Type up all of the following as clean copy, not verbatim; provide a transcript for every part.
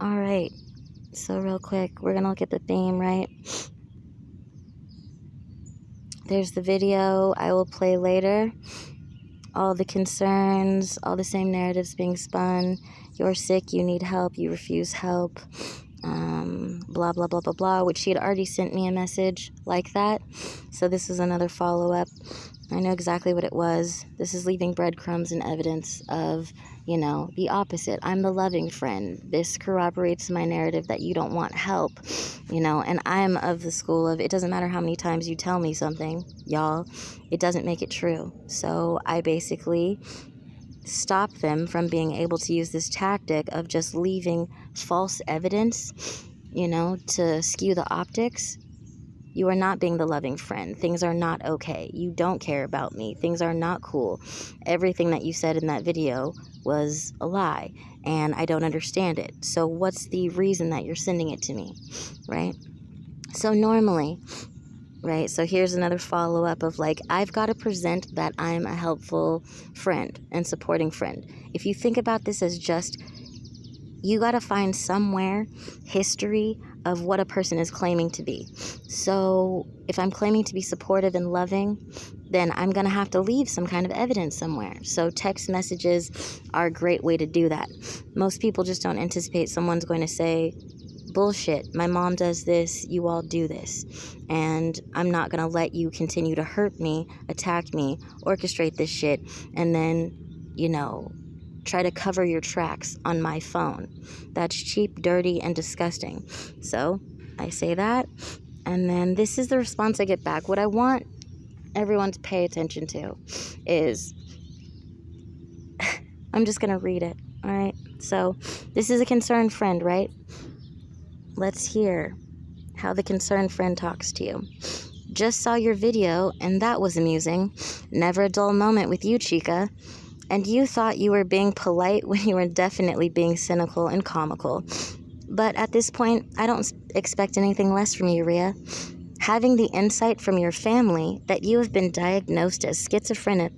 All right. So real quick, we're going to look at the theme, right? There's the video I will play later. All the concerns, all the same narratives being spun. You're sick, you need help, you refuse help. Blah, blah, blah, blah, blah, which she had already sent me a message like that. So this is another follow-up. I know exactly what it was. This is leaving breadcrumbs and evidence of, the opposite. I'm the loving friend. This corroborates my narrative that you don't want help, and I'm of the school of it doesn't matter how many times you tell me something, y'all, it doesn't make it true. So I basically stop them from being able to use this tactic of just leaving false evidence, to skew the optics. You are not being the loving friend. Things are not okay. You don't care about me. Things are not cool. Everything that you said in that video was a lie, and I don't understand it. So what's the reason that you're sending it to me, right? So normally, right, so here's another follow-up of I've got to present that I'm a helpful friend and supporting friend. If you think about this as just, you got to find somewhere history of what a person is claiming to be. So if I'm claiming to be supportive and loving, then I'm going to have to leave some kind of evidence somewhere. So text messages are a great way to do that. Most people just don't anticipate someone's going to say, bullshit, my mom does this, you all do this, and I'm not going to let you continue to hurt me, attack me, orchestrate this shit, and then, try to cover your tracks on my phone. That's cheap, dirty, and disgusting. So I say that, and then this is the response I get back. What I want everyone to pay attention to is, I'm just going to read it, all right? So this is a concerned friend, right? Let's hear how the concerned friend talks to you. Just saw your video, and that was amusing. Never a dull moment with you, chica. And you thought you were being polite when you were definitely being cynical and comical. But at this point, I don't expect anything less from you, Rhea. Having the insight from your family that you have been diagnosed as schizophrenic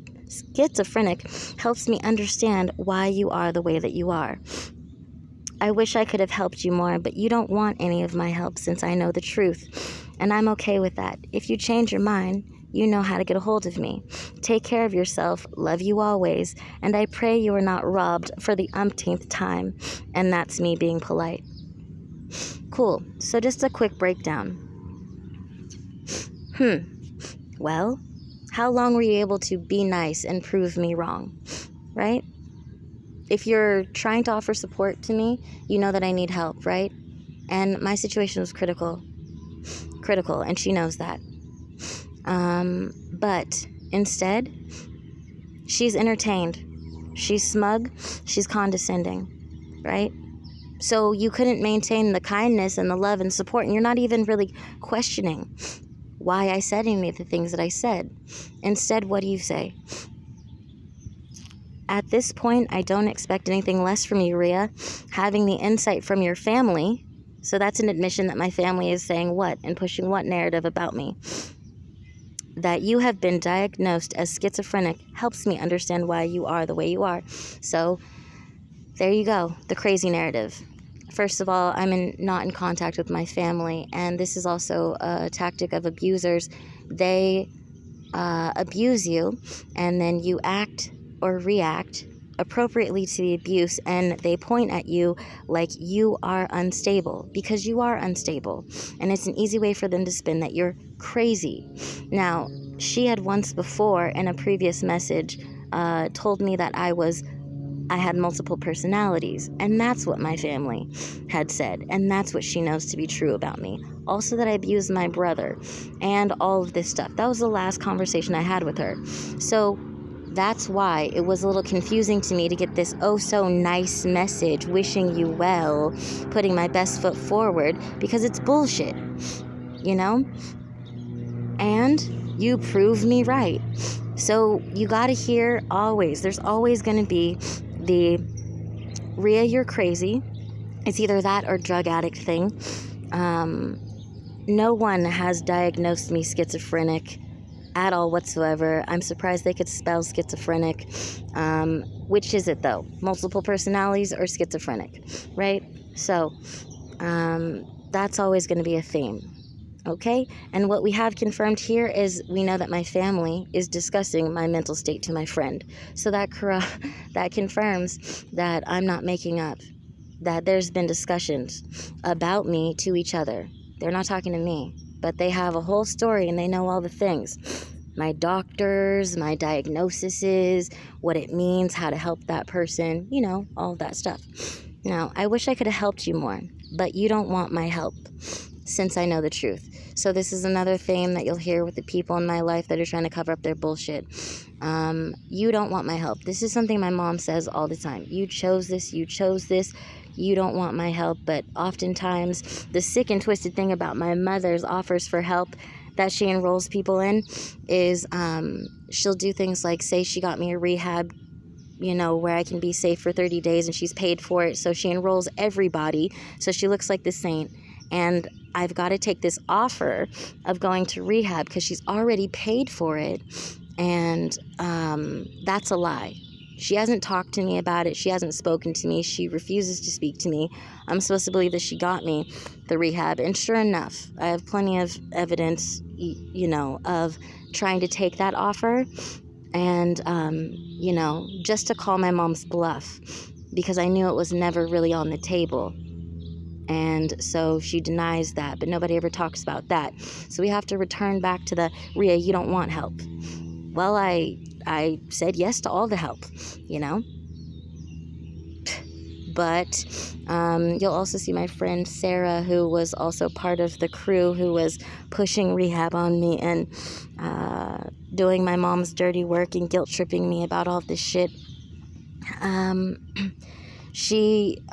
helps me understand why you are the way that you are. I wish I could have helped you more, but you don't want any of my help since I know the truth. And I'm okay with that. If you change your mind, you know how to get a hold of me. Take care of yourself, love you always, and I pray you are not robbed for the umpteenth time. And that's me being polite. Cool. So just a quick breakdown. Well, how long were you able to be nice and prove me wrong, right? If you're trying to offer support to me, you know that I need help, right? And my situation was critical, and she knows that. But instead, she's entertained. She's smug. She's condescending, right? So you couldn't maintain the kindness and the love and support, and you're not even really questioning why I said any of the things that I said. Instead, what do you say? At this point, I don't expect anything less from you, Rhea. Having the insight from your family, so that's an admission that my family is saying what and pushing what narrative about me. That you have been diagnosed as schizophrenic helps me understand why you are the way you are. So there you go, the crazy narrative. First of all, I'm not in contact with my family, and this is also a tactic of abusers. They abuse you, and then you act or react appropriately to the abuse, and they point at you like you are unstable, because you are unstable, and it's an easy way for them to spin that you're crazy. Now, she had once before in a previous message told me that I had multiple personalities, and that's what my family had said, and that's what she knows to be true about me. Also that I abused my brother, and all of this stuff. That was the last conversation I had with her. So that's why it was a little confusing to me to get this oh so nice message, wishing you well, putting my best foot forward, because it's bullshit, And you prove me right. So you gotta hear always, there's always gonna be the Rhea, you're crazy. It's either that or drug addict thing. No one has diagnosed me schizophrenic at all whatsoever. I'm surprised they could spell schizophrenic. Which is it though? Multiple personalities or schizophrenic, right? So that's always going to be a theme. Okay? And what we have confirmed here is we know that my family is discussing my mental state to my friend. So that confirms that I'm not making up, that there's been discussions about me to each other. They're not talking to me, but they have a whole story and they know all the things. My doctors, my diagnoses, what it means, how to help that person, all of that stuff. Now, I wish I could have helped you more, but you don't want my help, since I know the truth. So this is another theme that you'll hear with the people in my life that are trying to cover up their bullshit. You don't want my help. This is something my mom says all the time. You chose this. You don't want my help. But oftentimes, the sick and twisted thing about my mother's offers for help that she enrolls people in is she'll do things like say she got me a rehab, where I can be safe for 30 days and she's paid for it. So she enrolls everybody. So she looks like the saint. And I've got to take this offer of going to rehab because she's already paid for it. And that's a lie. She hasn't talked to me about it. She hasn't spoken to me. She refuses to speak to me. I'm supposed to believe that she got me the rehab. And sure enough, I have plenty of evidence, of trying to take that offer. And, just to call my mom's bluff, because I knew it was never really on the table. And so she denies that, but nobody ever talks about that. So we have to return back to the, Rhea, you don't want help. Well, I said yes to all the help, But you'll also see my friend Sarah, who was also part of the crew, who was pushing rehab on me and doing my mom's dirty work and guilt-tripping me about all this shit. I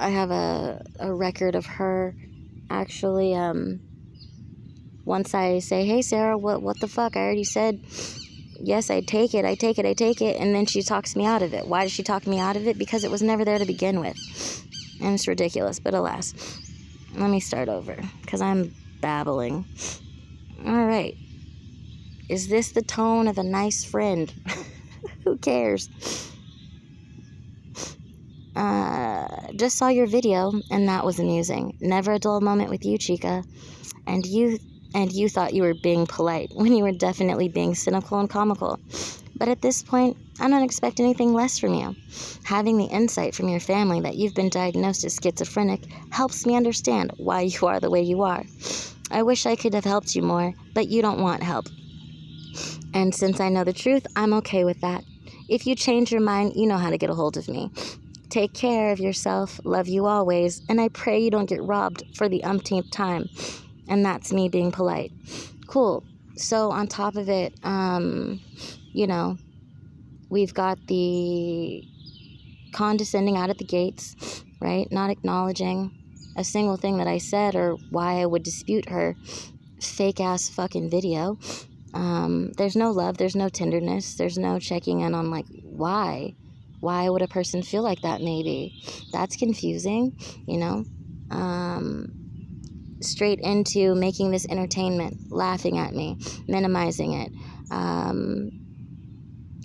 have a record of her actually, once I say, hey, Sarah, what the fuck? I already said, yes, I take it. And then she talks me out of it. Why did she talk me out of it? Because it was never there to begin with. And it's ridiculous, but alas. Let me start over, because I'm babbling. All right. Is this the tone of a nice friend? Who cares? Just saw your video, and that was amusing. Never a dull moment with you, Chica. And you thought you were being polite, when you were definitely being cynical and comical. But at this point, I don't expect anything less from you. Having the insight from your family that you've been diagnosed as schizophrenic helps me understand why you are the way you are. I wish I could have helped you more, but you don't want help. And since I know the truth, I'm okay with that. If you change your mind, you know how to get a hold of me. Take care of yourself, love you always, and I pray you don't get robbed for the umpteenth time. And that's me being polite. Cool. So on top of it, we've got the condescending out at the gates, right? Not acknowledging a single thing that I said or why I would dispute her fake-ass fucking video. There's no love, there's no tenderness, there's no checking in on, why? Why would a person feel like that, maybe? That's confusing, straight into making this entertainment, laughing at me, minimizing it.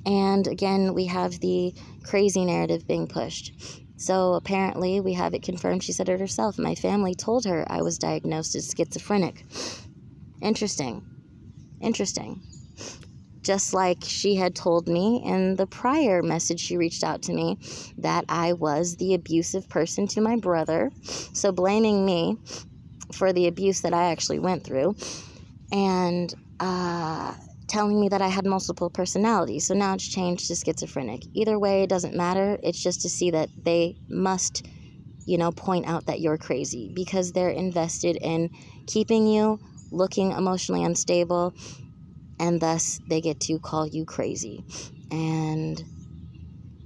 And again, we have the crazy narrative being pushed. So apparently we have it confirmed. She said it herself. My family told her I was diagnosed as schizophrenic. Interesting. Just like she had told me in the prior message she reached out to me that I was the abusive person to my brother. So blaming me for the abuse that I actually went through, and telling me that I had multiple personalities. So now it's changed to schizophrenic. Either way, it doesn't matter. It's just to see that they must, point out that you're crazy, because they're invested in keeping you looking emotionally unstable, and thus they get to call you crazy. And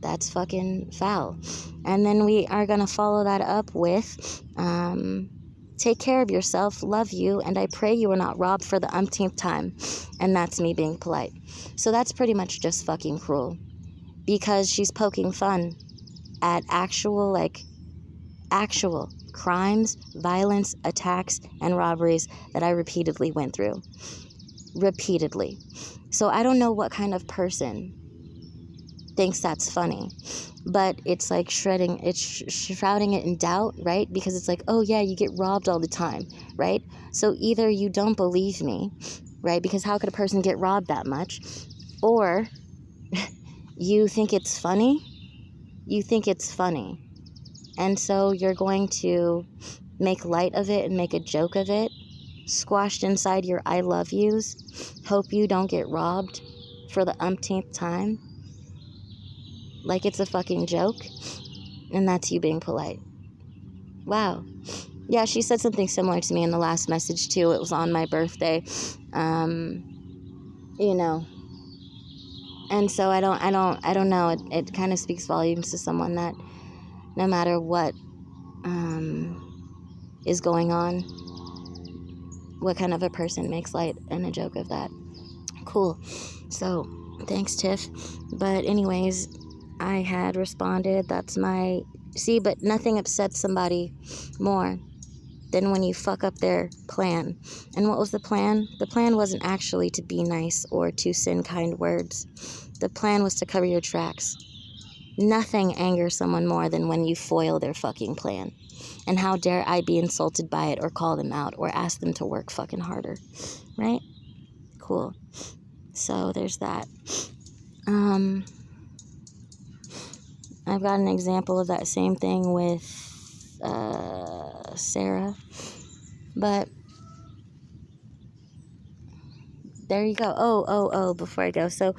that's fucking foul. And then we are going to follow that up with take care of yourself, love you, and I pray you are not robbed for the umpteenth time. And that's me being polite. So that's pretty much just fucking cruel, because she's poking fun at actual crimes, violence, attacks, and robberies that I repeatedly went through. Repeatedly. So I don't know what kind of person thinks that's funny. But it's like shrouding it in doubt, right? Because it's like, oh yeah, you get robbed all the time, right? So either you don't believe me, right? Because how could a person get robbed that much? Or you think it's funny. You think it's funny. And so you're going to make light of it and make a joke of it, squashed inside your I love yous, hope you don't get robbed for the umpteenth time, like it's a fucking joke, and that's you being polite. Wow. Yeah, she said something similar to me in the last message too. It was on my birthday. You know. And so I don't know. It kind of speaks volumes to someone that no matter what is going on, what kind of a person makes light and a joke of that. Cool. So, thanks, Tiff. But anyways, I had responded. That's my... See, but nothing upsets somebody more than when you fuck up their plan. And what was the plan? The plan wasn't actually to be nice or to send kind words. The plan was to cover your tracks. Nothing angers someone more than when you foil their fucking plan. And how dare I be insulted by it or call them out or ask them to work fucking harder. Right? Cool. So there's that. I've got an example of that same thing with Sarah. But there you go. Oh, before I go. So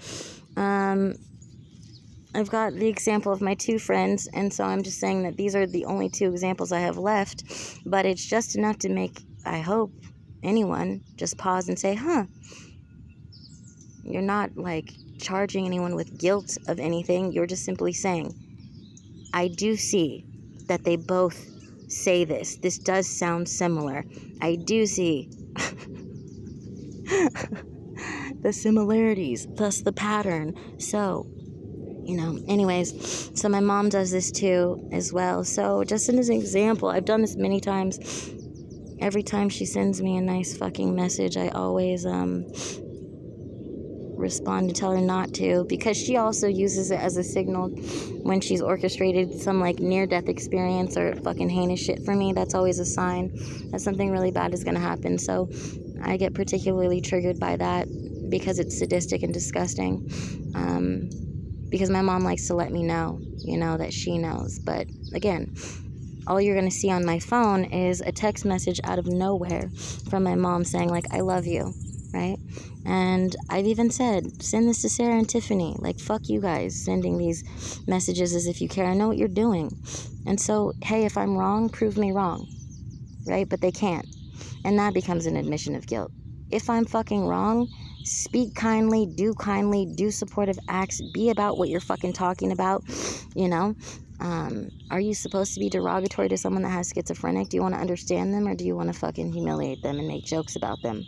I've got the example of my two friends, and so I'm just saying that these are the only two examples I have left, but it's just enough to make, I hope, anyone just pause and say, huh, you're not like charging anyone with guilt of anything. You're just simply saying, I do see that they both say this. This does sound similar. I do see the similarities, thus the pattern. So, anyways, so my mom does this too as well. So just as an example, I've done this many times. Every time she sends me a nice fucking message, I always respond and tell her not to, because she also uses it as a signal when she's orchestrated some like near-death experience or fucking heinous shit for me. That's always a sign that something really bad is going to happen. So I get particularly triggered by that because it's sadistic and disgusting. Because my mom likes to let me know, that she knows. But again, all you're going to see on my phone is a text message out of nowhere from my mom saying, like, I love you, right? And I've even said, send this to Sarah and Tiffany. Like, fuck you guys sending these messages as if you care. I know what you're doing. And so, hey, if I'm wrong, prove me wrong, right? But they can't. And that becomes an admission of guilt. If I'm fucking wrong, speak kindly, do supportive acts, be about what you're fucking talking about, Are you supposed to be derogatory to someone that has schizophrenic? Do you want to understand them, or do you want to fucking humiliate them and make jokes about them?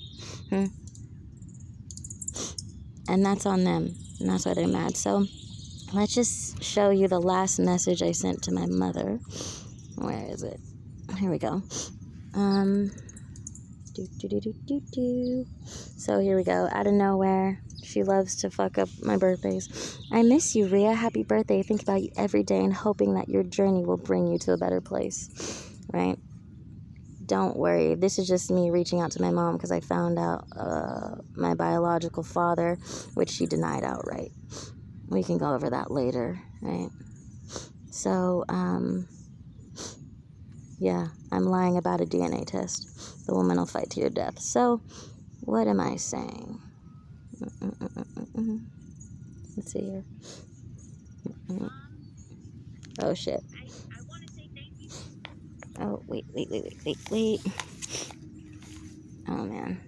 And that's on them, and that's why they're mad. So let's just show you the last message I sent to my mother. Where is it? Here we go. So here we go. Out of nowhere, she loves to fuck up my birthdays. I miss you, Rhea. Happy birthday. I think about you every day and hoping that your journey will bring you to a better place. Right? Don't worry. This is just me reaching out to my mom because I found out my biological father, which she denied outright. We can go over that later, right? So, yeah, I'm lying about a DNA test. The woman will fight to your death. So, what am I saying? Let's see here. Oh, shit. Oh, wait. Oh, man.